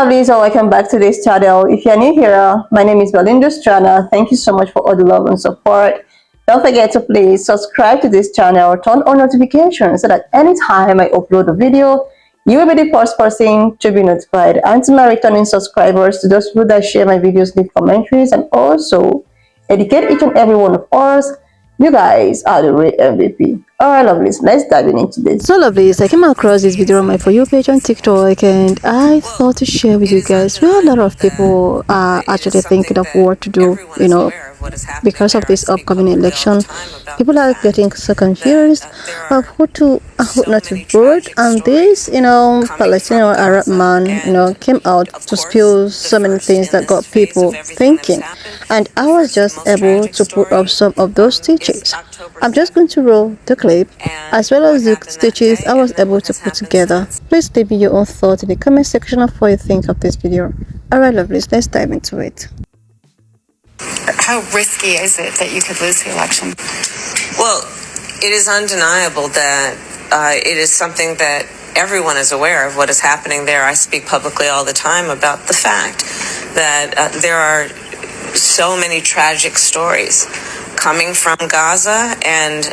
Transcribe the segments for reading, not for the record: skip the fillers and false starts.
lovelies, and welcome back to this channel. If you're new here, my name is Belinda Strana. Thank you so much for all the love and support. Don't forget to please subscribe to this channel, turn on notifications so that anytime I upload a video, you will be the first person to be notified. And to my returning subscribers, to those who that share my videos, leave commentaries, and also educate each and every one of us, you guys are the real MVP. Alright, lovelies, let's dive into this. So, lovelies, I came across this video on my For You page on TikTok, and I thought to share with you guys. Well, a lot of people are actually thinking of what to do, because of this upcoming election. People are getting so confused of who to who not to vote. And this, Palestinian or Arab man, came out to spill so many things that got people thinking. And I was just able to put up some of those stitches. I'm just going to roll the clip as well as the stitches I was able to put together. Please leave me your own thoughts in the comment section of what you think of this video. Alright, lovelies, let's dive into it. How risky is it that you could lose the election? Well, it is undeniable that it is something that everyone is aware of what is happening there. I speak publicly all the time about the fact that there are so many tragic stories coming from Gaza, and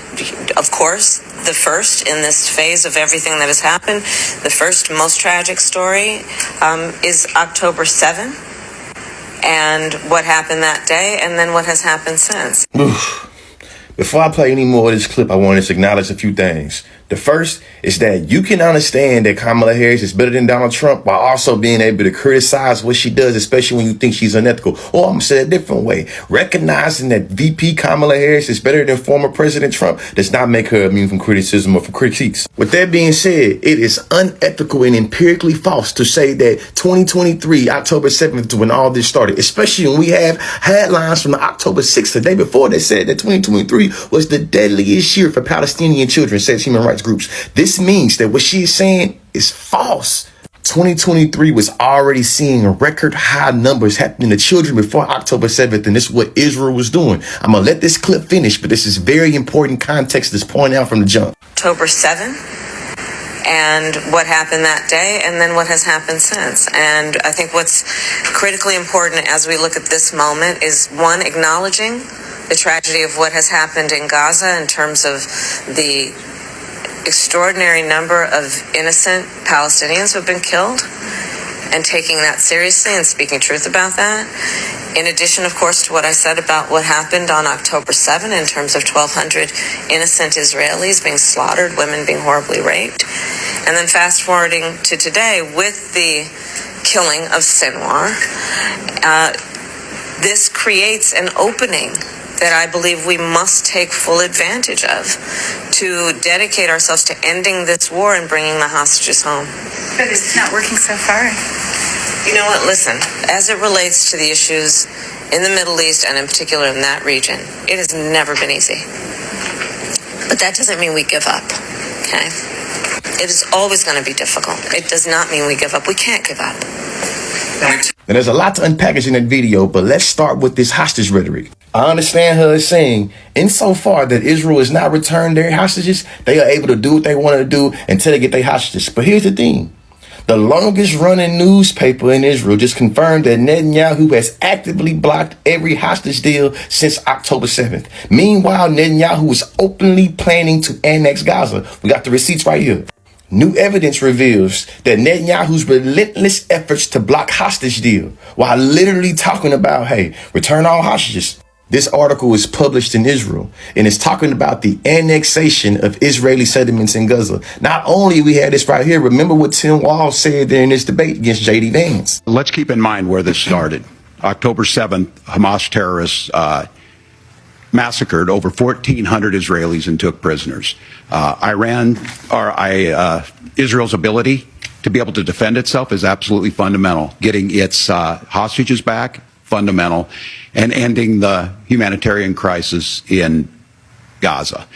of course, the first in this phase of everything that has happened, the first most tragic story is October 7th, and what happened that day, and then what has happened since. Before I play any more of this clip, I want to acknowledge a few things. The first is that you can understand that Kamala Harris is better than Donald Trump while also being able to criticize what she does, especially when you think she's unethical. Or I'm going to say it a different way. Recognizing that VP Kamala Harris is better than former President Trump does not make her immune from criticism or from critiques. With that being said, it is unethical and empirically false to say that 2023, October 7th, when all this started, especially when we have headlines from the October 6th, the day before, that said that 2023 was the deadliest year for Palestinian children, says human rights groups. This means that what she is saying is false. 2023 was already seeing record high numbers happening to children before October 7th, and this is what Israel was doing. I'm going to let this clip finish, but this is very important context that's pointing out from the jump. October 7th, and what happened that day, and then what has happened since. And I think what's critically important as we look at this moment is, one, acknowledging the tragedy of what has happened in Gaza in terms of the extraordinary number of innocent Palestinians who have been killed, and taking that seriously and speaking truth about that. In addition, of course, to what I said about what happened on October 7th in terms of 1,200 innocent Israelis being slaughtered, women being horribly raped. And then fast forwarding to today with the killing of Sinwar, this creates an opening that I believe we must take full advantage of to dedicate ourselves to ending this war and bringing the hostages home. But it's not working so far. You know what? Listen, as it relates to the issues in the Middle East, and in particular in that region, it has never been easy. But that doesn't mean we give up, okay? It is always going to be difficult. It does not mean we give up. We can't give up. And there's a lot to unpackage in that video, but let's start with this hostage rhetoric. I understand her as saying, insofar that Israel has not returned their hostages, they are able to do what they want to do until they get their hostages. But here's the thing. The longest running newspaper in Israel just confirmed that Netanyahu has actively blocked every hostage deal since October 7th. Meanwhile, Netanyahu is openly planning to annex Gaza. We got the receipts right here. New evidence reveals that Netanyahu's relentless efforts to block hostage deal, while literally talking about, hey, return all hostages. This article was published in Israel, and it's talking about the annexation of Israeli settlements in Gaza. Not only we had this right here, remember what Tim Walz said during this debate against J.D. Vance. Let's keep in mind where this started. October 7th, Hamas terrorists massacred over 1,400 Israelis and took prisoners. Israel's ability to be able to defend itself is absolutely fundamental. Getting its hostages back, fundamental, and ending the humanitarian crisis in Gaza.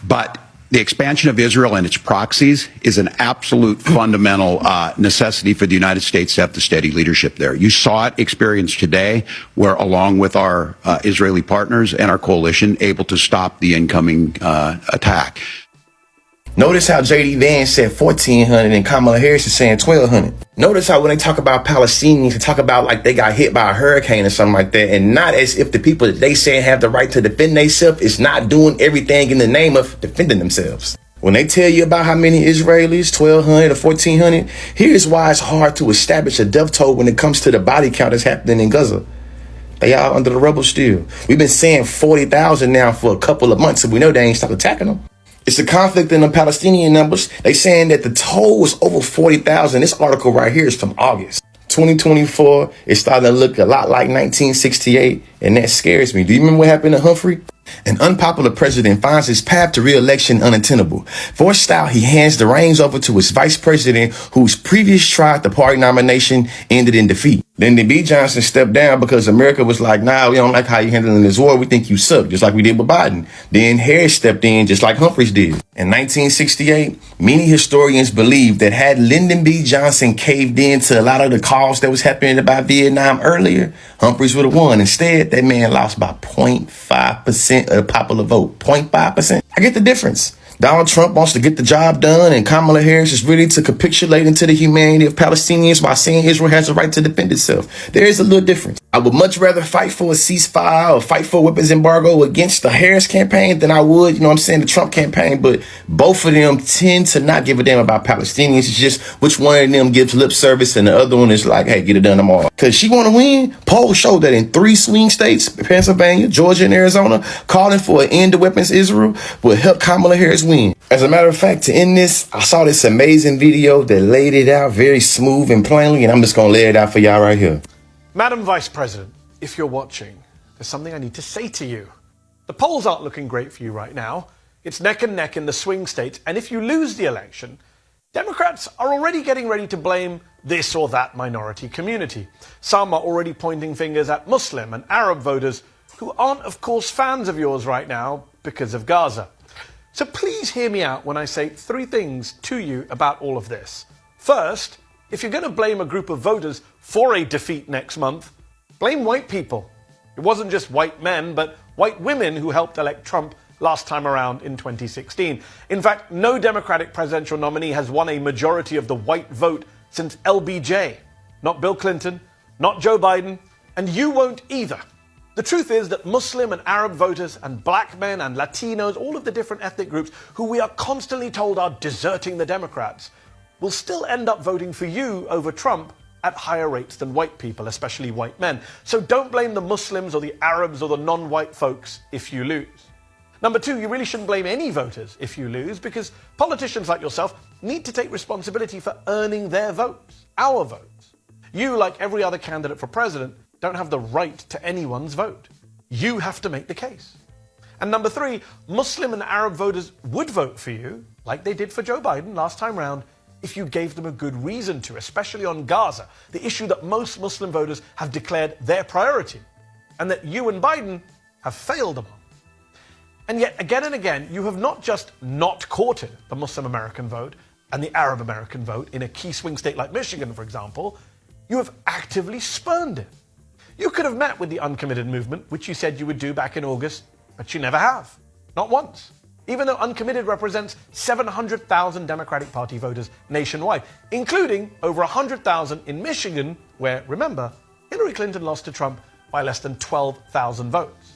But the expansion of Israel and its proxies is an absolute fundamental necessity for the United States to have the steady leadership there. You saw it experienced today, where along with our Israeli partners and our coalition, able to stop the incoming attack. Notice how J.D. Vance said 1,400 and Kamala Harris is saying 1,200. Notice how when they talk about Palestinians, they talk about like they got hit by a hurricane or something like that, and not as if the people that they say have the right to defend themselves is not doing everything in the name of defending themselves. When they tell you about how many Israelis, 1,200 or 1,400, here's why it's hard to establish a death toll when it comes to the body count that's happening in Gaza. They all under the rubble still. We've been saying 40,000 now for a couple of months, and we know they ain't stopped attacking them. It's a conflict in the Palestinian numbers. They saying that the toll was over 40,000. This article right here is from August. 2024 is starting to look a lot like 1968, and that scares me. Do you remember what happened to Humphrey? An unpopular president finds his path to re-election unattainable. Forced out, he hands the reins over to his vice president, whose previous try at the party nomination ended in defeat. Then B. Johnson stepped down because America was like, nah, we don't like how you're handling this war. We think you suck, just like we did with Biden. Then Harris stepped in, just like Humphreys did. In 1968, many historians believe that had Lyndon B. Johnson caved in to a lot of the calls that was happening about Vietnam earlier, Humphreys would have won. Instead, that man lost by 0.5% of the popular vote. 0.5%. I get the difference. Donald Trump wants to get the job done, and Kamala Harris is ready to capitulate into the humanity of Palestinians while saying Israel has a right to defend itself. There is a little difference. I would much rather fight for a ceasefire or fight for a weapons embargo against the Harris campaign than I would, the Trump campaign. But both of them tend to not give a damn about Palestinians. It's just which one of them gives lip service and the other one is like, hey, get it done tomorrow. Because she want to win. Polls show that in 3 swing states, Pennsylvania, Georgia, and Arizona, calling for an end to weapons Israel will help Kamala Harris win. As a matter of fact, to end this, I saw this amazing video that laid it out very smooth and plainly, and I'm just going to lay it out for y'all right here. Madam Vice President, if you're watching, there's something I need to say to you. The polls aren't looking great for you right now. It's neck and neck in the swing states, and if you lose the election, Democrats are already getting ready to blame this or that minority community. Some are already pointing fingers at Muslim and Arab voters who aren't, of course, fans of yours right now because of Gaza. So please hear me out when I say 3 things to you about all of this. First, if you're going to blame a group of voters for a defeat next month, blame white people. It wasn't just white men, but white women who helped elect Trump last time around in 2016. In fact, no Democratic presidential nominee has won a majority of the white vote since LBJ. Not Bill Clinton, not Joe Biden, and you won't either. The truth is that Muslim and Arab voters and black men and Latinos, all of the different ethnic groups who we are constantly told are deserting the Democrats, will still end up voting for you over Trump at higher rates than white people, especially white men. So don't blame the Muslims or the Arabs or the non-white folks if you lose. Number 2, you really shouldn't blame any voters if you lose, because politicians like yourself need to take responsibility for earning their votes, our votes. You, like every other candidate for president, don't have the right to anyone's vote. You have to make the case. And number 3, Muslim and Arab voters would vote for you, like they did for Joe Biden last time round, if you gave them a good reason to, especially on Gaza, the issue that most Muslim voters have declared their priority, and that you and Biden have failed them on. And yet, again and again, you have not just not courted the Muslim American vote and the Arab American vote in a key swing state like Michigan, for example, you have actively spurned it. You could have met with the uncommitted movement, which you said you would do back in August, but you never have. Not once. Even though uncommitted represents 700,000 Democratic Party voters nationwide, including over 100,000 in Michigan, where, remember, Hillary Clinton lost to Trump by less than 12,000 votes.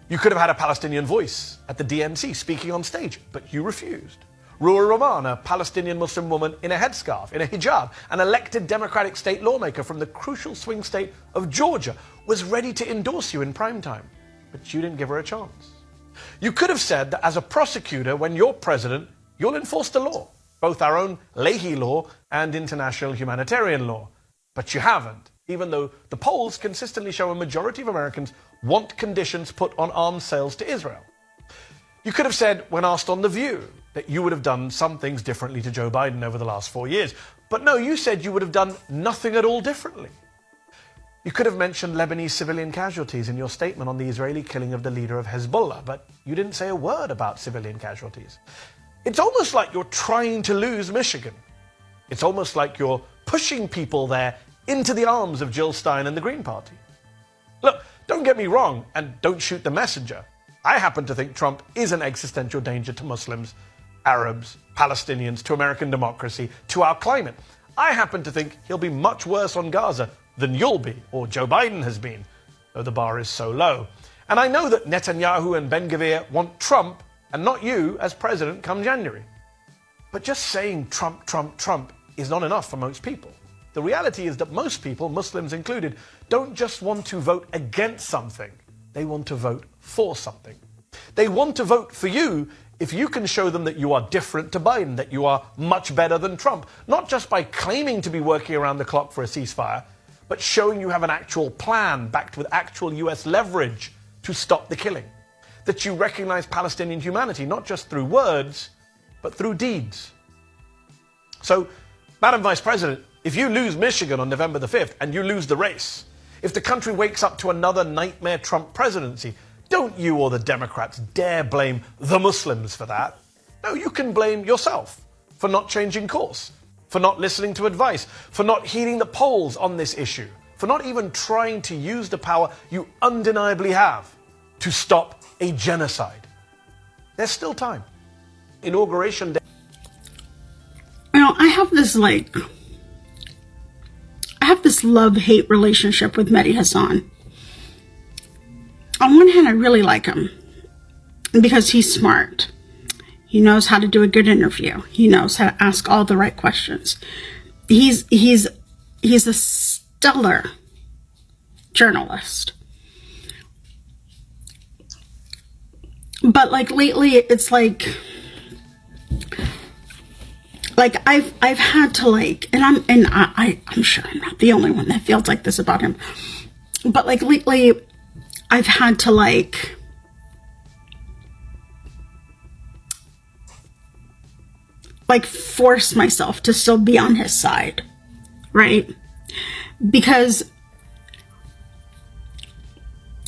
You could have had a Palestinian voice at the DNC speaking on stage, but you refused. Ruha Rahman, a Palestinian Muslim woman in a headscarf, in a hijab, an elected Democratic state lawmaker from the crucial swing state of Georgia, was ready to endorse you in primetime, but you didn't give her a chance. You could have said that as a prosecutor, when you're president, you'll enforce the law, both our own Leahy law and international humanitarian law, but you haven't, even though the polls consistently show a majority of Americans want conditions put on arms sales to Israel. You could have said, when asked on The View, that you would have done some things differently to Joe Biden over the last 4 years. But no, you said you would have done nothing at all differently. You could have mentioned Lebanese civilian casualties in your statement on the Israeli killing of the leader of Hezbollah, but you didn't say a word about civilian casualties. It's almost like you're trying to lose Michigan. It's almost like you're pushing people there into the arms of Jill Stein and the Green Party. Look, don't get me wrong, and don't shoot the messenger. I happen to think Trump is an existential danger to Muslims, Arabs, Palestinians, to American democracy, to our climate. I happen to think he'll be much worse on Gaza than you'll be, or Joe Biden has been, though the bar is so low. And I know that Netanyahu and Ben-Gvir want Trump and not you as president come January. But just saying Trump, Trump, Trump is not enough for most people. The reality is that most people, Muslims included, don't just want to vote against something. They want to vote for something. They want to vote for you if you can show them that you are different to Biden, that you are much better than Trump, not just by claiming to be working around the clock for a ceasefire, but showing you have an actual plan backed with actual US leverage to stop the killing. That you recognize Palestinian humanity, not just through words, but through deeds. So, Madam Vice President, if you lose Michigan on November the 5th and you lose the race, if the country wakes up to another nightmare Trump presidency, don't you or the Democrats dare blame the Muslims for that. No, you can blame yourself for not changing course, for not listening to advice, for not heeding the polls on this issue, for not even trying to use the power you undeniably have to stop a genocide. There's still time. Inauguration day. You know, I have this love-hate relationship with Mehdi Hasan. On one hand, I really like him because he's smart. He knows how to do a good interview. He knows how to ask all the right questions. He's a stellar journalist. But like lately, it's like I've had to I'm sure I'm not the only one that feels like this about him. But like lately, I've had to force myself to still be on his side, right? Because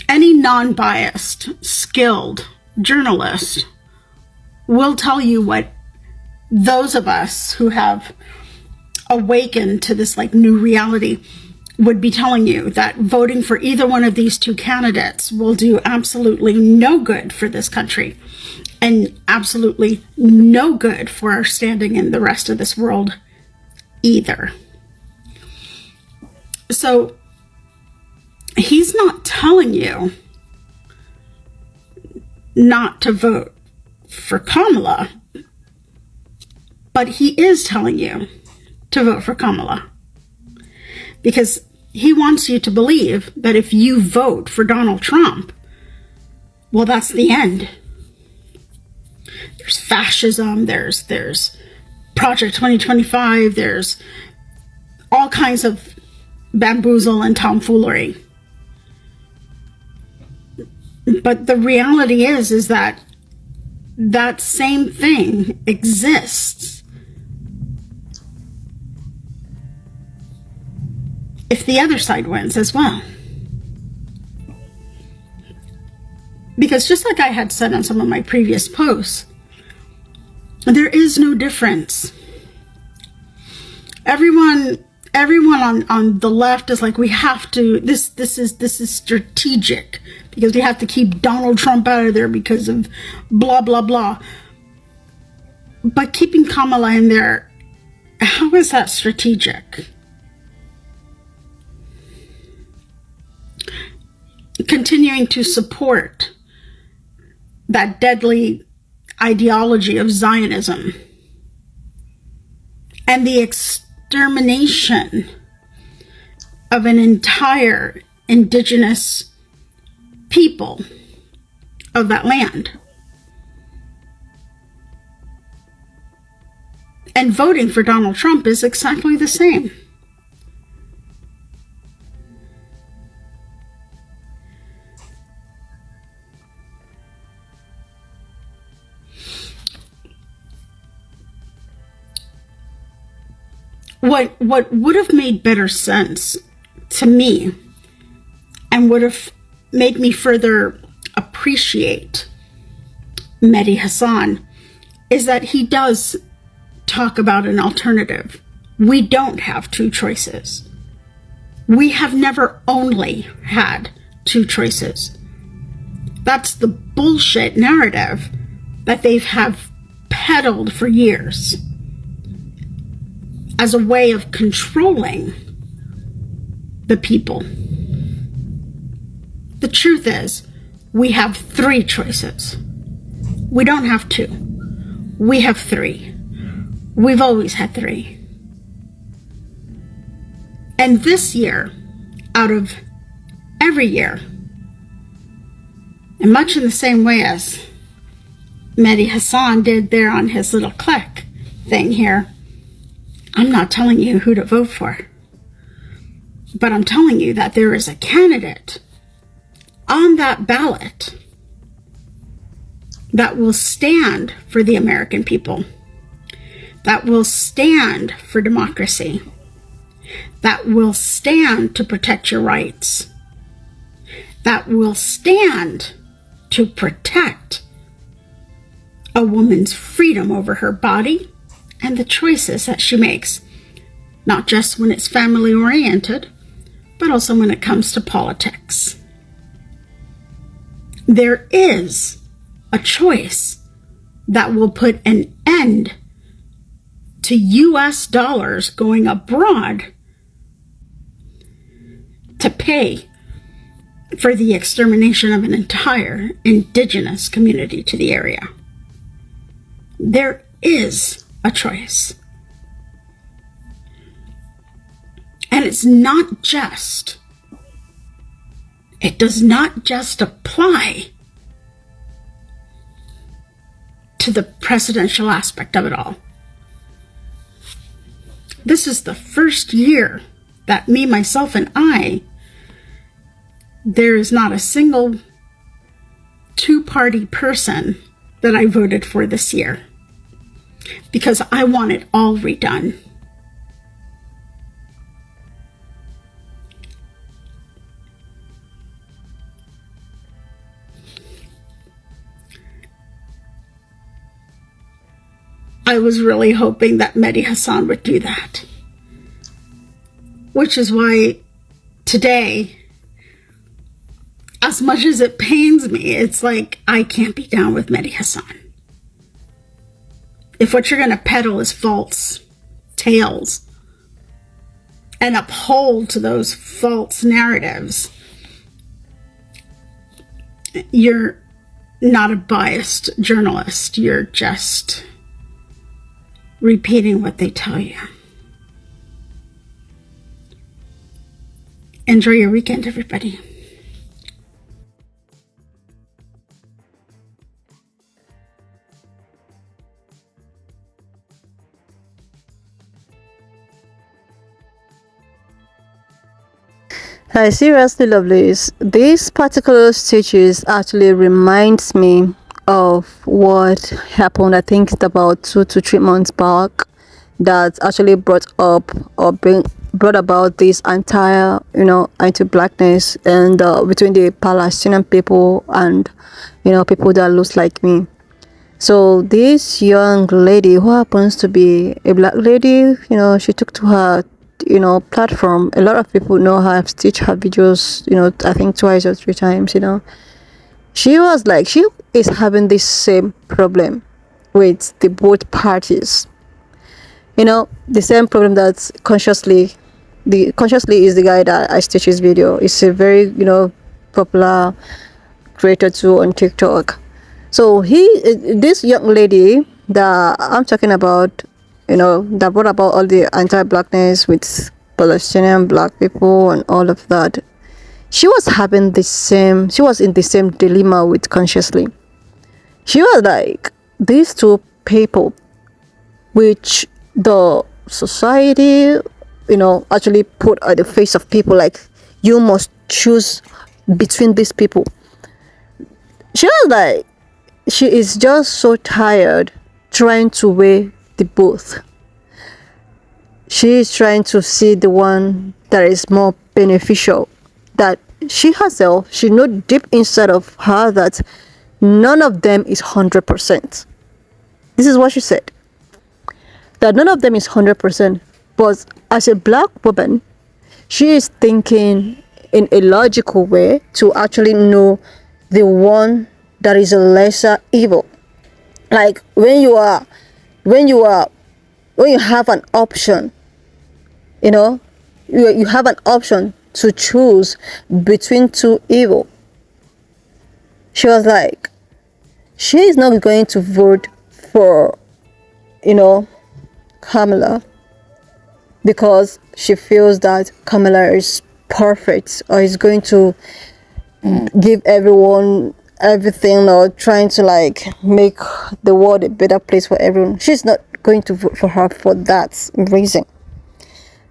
any non-biased, skilled journalist will tell you what those of us who have awakened to this new reality would be telling you, that voting for either one of these two candidates will do absolutely no good for this country and absolutely no good for our standing in the rest of this world either. So he's not telling you not to vote for Kamala, but he is telling you to vote for Kamala. Because he wants you to believe that if you vote for Donald Trump, well, that's the end. There's fascism, there's Project 2025, there's all kinds of bamboozle and tomfoolery. But the reality is that that same thing exists if the other side wins as well. Because just like I had said on some of my previous posts, there is no difference. Everyone on the left is like, we have to, this is strategic because we have to keep Donald Trump out of there because of blah, blah, blah. But keeping Kamala in there, how is that strategic? Continuing to support that deadly ideology of Zionism and the extermination of an entire indigenous people of that land. And voting for Donald Trump is exactly the same. What would have made better sense to me and would have made me further appreciate Mehdi Hasan is that he does talk about an alternative. We don't have two choices. We have never only had two choices. That's the bullshit narrative that they have peddled for years as a way of controlling the people. The truth is, we have 3 choices. We don't have 2. We have 3. We've always had 3. And this year, out of every year, and much in the same way as Mehdi Hassan did there on his little click thing here, I'm not telling you who to vote for, but I'm telling you that there is a candidate on that ballot that will stand for the American people, that will stand for democracy, that will stand to protect your rights, that will stand to protect a woman's freedom over her body and the choices that she makes, not just when it's family oriented, but also when it comes to politics. There is a choice that will put an end to US dollars going abroad to pay for the extermination of an entire indigenous community to the area. There is a choice. And it does not just apply to the presidential aspect of it all. This is the first year that me, myself, and there is not a single 2-party person that I voted for this year, because I want it all redone. I was really hoping that Mehdi Hassan would do that, which is why today, as much as it pains me, it's like I can't be down with Mehdi Hassan. If what you're going to peddle is false tales and uphold to those false narratives, you're not a biased journalist. You're just repeating what they tell you. Enjoy your weekend, everybody. Hi, seriously, lovelies. This particular stitches actually reminds me of what happened, I think it's about 2 to 3 months back, that actually brought about this entire, anti-blackness and between the Palestinian people and, people that looks like me. So this young lady, who happens to be a black lady, she took to her platform. A lot of people know her. I've stitched her videos, I think 2 or 3 times. She was like, she is having this same problem with the both parties. The same problem that consciously is the guy that I stitched his video. It's a very popular creator too on TikTok. So this young lady that I'm talking about, that brought about all the anti-blackness with Palestinian black people and all of that. She was in the same dilemma with consciously. She was like, these 2 people, which the society, actually put at the face of people, like, you must choose between these people. She was like, she is just so tired trying to weigh the both. She is trying to see the one that is more beneficial, that she herself, she know deep inside of her that none of them is 100%. This is what she said, that none of them is 100%, but as a black woman, she is thinking in a logical way to actually know the one that is a lesser evil. Like when you are, when you are, when you have an option, you know, you have an option to choose between two evil. She was like, she is not going to vote for, you know, Kamala because she feels that Kamala is perfect or is going to give everyone everything or trying to like make the world a better place for everyone. She's not going to vote for her for that reason.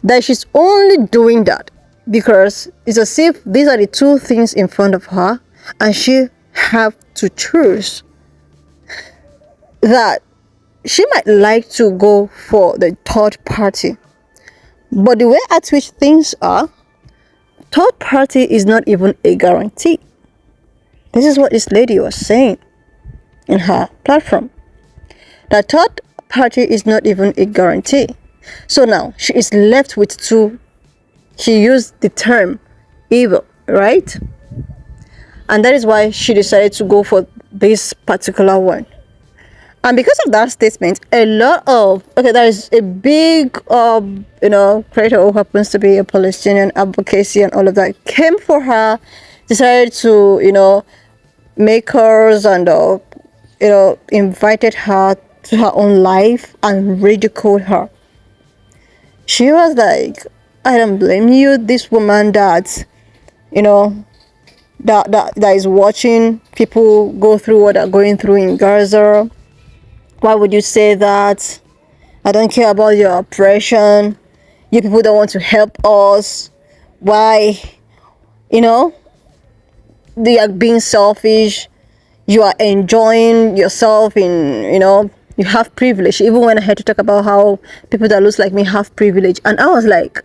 That she's only doing that because it's as if these are the two things in front of her and she have to choose. That she might like to go for the third party, but the way at which things are, third party is not even a guarantee. This is what this lady was saying in her platform. The third party is not even a guarantee. So now she is left with two. She used the term evil, right? And that is why she decided to go for this particular one. And because of that statement, a lot of, okay, there is a big, creator who happens to be a Palestinian advocacy and all of that, came for her, decided to, make hers and, invited her to her own life and ridiculed her. She was like, I don't blame you, this woman that, that is watching people go through what they're going through in Gaza. Why would you say that? I don't care about your oppression. You people don't want to help us. Why? They are being selfish. You are enjoying yourself in, you have privilege. Even when I had to talk about how people that looks like me have privilege. And I was like,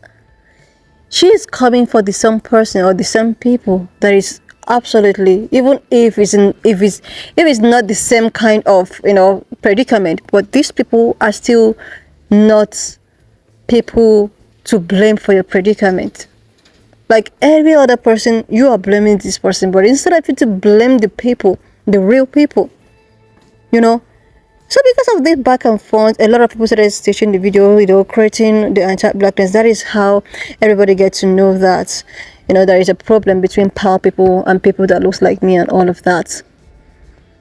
she is coming for the same person or the same people that is absolutely, even if it's not the same kind of predicament, but these people are still not people to blame for your predicament. Like every other person, you are blaming this person, but instead of you to blame the people, the real people, So because of this back and forth, a lot of people started stitching the video, creating the anti-blackness. That is how everybody gets to know that, there is a problem between power people and people that looks like me and all of that.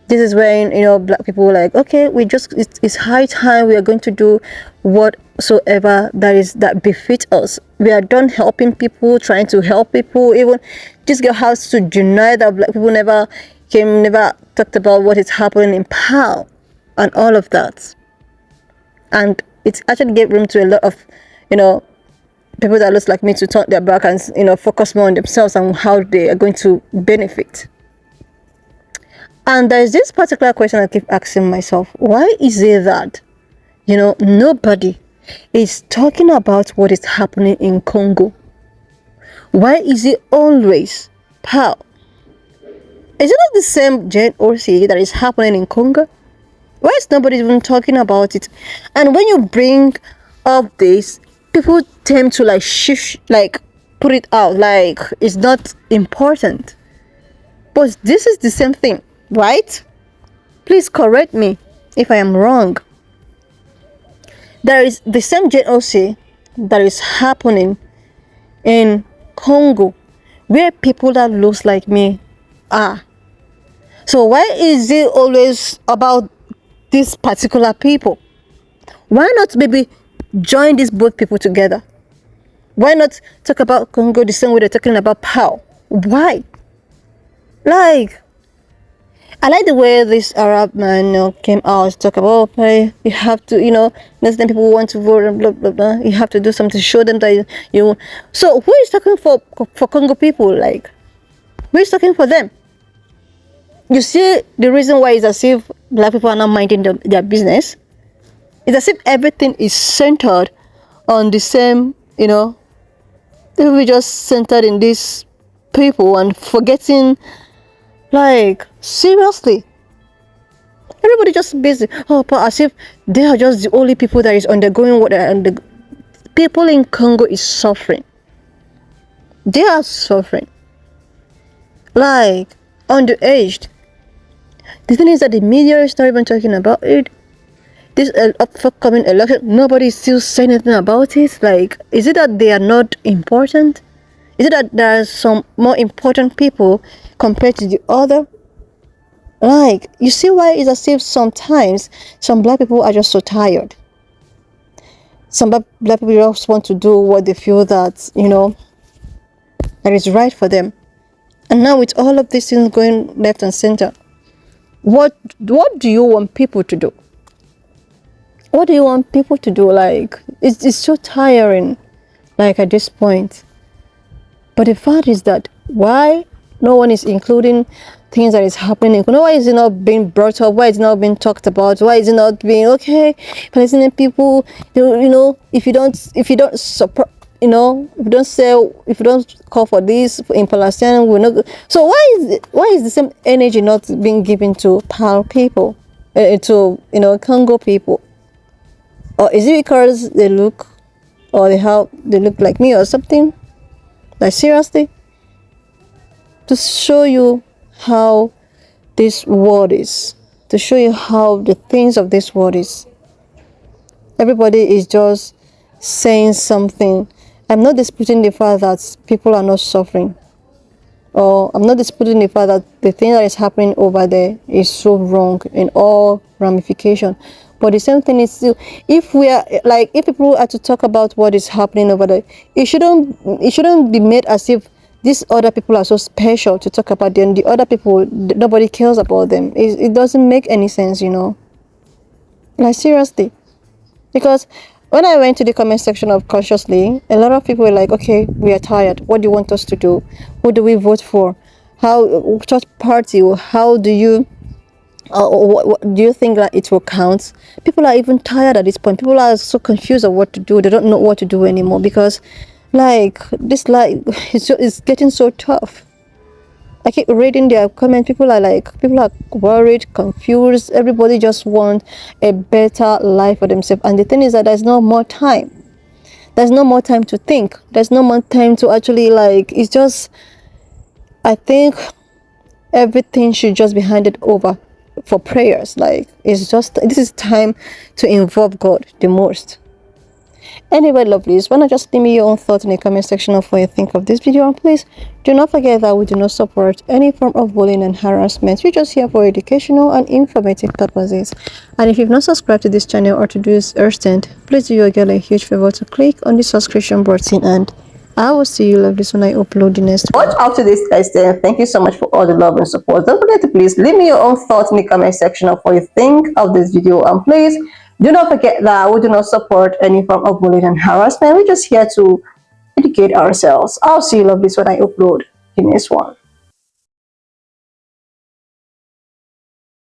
This is when, black people were like, okay, it's high time we are going to do whatsoever that befits us. We are done helping people, trying to help people. Even this girl has to deny that black people never talked about what is happening in power and all of that. And it actually gave room to a lot of, people that looks like me to turn their back and, focus more on themselves and how they are going to benefit. And there's this particular question I keep asking myself. Why is it that, nobody is talking about what is happening in Congo? Why is it always power? Is it not the same genocide that is happening in Congo? Why is nobody even talking about it? And when you bring up this, people tend to put it out like it's not important. But this is the same thing, right? Please correct me if I am wrong. There is the same genocide that is happening in Congo, where people that looks like me are. So why is it always about these particular people? Why not maybe join these both people together? Why not talk about Congo the same way they're talking about power? Why? I like the way this Arab man came out to talk about, hey, you have to, next time people want to vote and blah, blah, blah. You have to do something to show them that you. So who is talking for Congo people? Who is talking for them? You see, the reason why is as if black people are not minding their business. It's as if everything is centered on the same, we just centered in these people and forgetting, seriously. Everybody just busy. Oh, but as if they are just the only people that is undergoing what the people in Congo is suffering. They are suffering. Underaged. The thing is that the media is not even talking about it. This upcoming election, nobody is still saying anything about it. Like, is it that they are not important? Is it that there are some more important people compared to the other? Like, you see why it's as if sometimes some black people are just so tired. Some black people just want to do what they feel that, that is right for them. And now with all of these things going left and center, what do you want people to do? What do you want people to do? Like, it's so tiring, like, at this point. But the fact is that why no one is including things that is happening? Why is it not being brought up? Why is it not being talked about? Why is it not being okay? Palestinian people, if you don't support, if you don't call for this in Palestine, we're not. So why is the same energy not being given to PAL people, to Congo people? Or is it because they look like me or something? Like, seriously? To show you how this world is, to show you how the things of this world is. Everybody is just saying something. I'm not disputing the fact that people are not suffering. Or I'm not disputing the fact that the thing that is happening over there is so wrong in all ramifications. But the same thing is still, if people are to talk about what is happening over there, it shouldn't be made as if these other people are so special to talk about them. The other people, nobody cares about them. It doesn't make any sense, Like, seriously. Because when I went to the comment section of Consciously, a lot of people were like, okay, we are tired. What do you want us to do? Who do we vote for? Which party? How do you... what do you think that it will count? People are even tired at this point. People are so confused of what to do. They don't know what to do anymore because, like, this life it's getting so tough. I keep reading their comments. People are worried, confused. Everybody just wants a better life for themselves. And the thing is that there's no more time. There's no more time to think. There's no more time to actually, it's just, I think everything should just be handed over for prayers. This is time to involve God the most. Anyway, lovelies, why not just leave me your own thoughts in the comment section of what you think of this video, and please do not forget that we do not support any form of bullying and harassment. We're just here for educational and informative purposes. And if you've not subscribed to this channel or to do this urgent, please do your girl a huge favor to click on the subscription button, and I will see you lovelies when I upload the next one. Watch out to this, guys. Then thank you so much for all the love and support. Don't forget to please leave me your own thoughts in the comment section of what you think of this video, and please do not forget that we do not support any form of bullying and harassment. We're just here to educate ourselves. I'll see you lovelies when I upload the next one.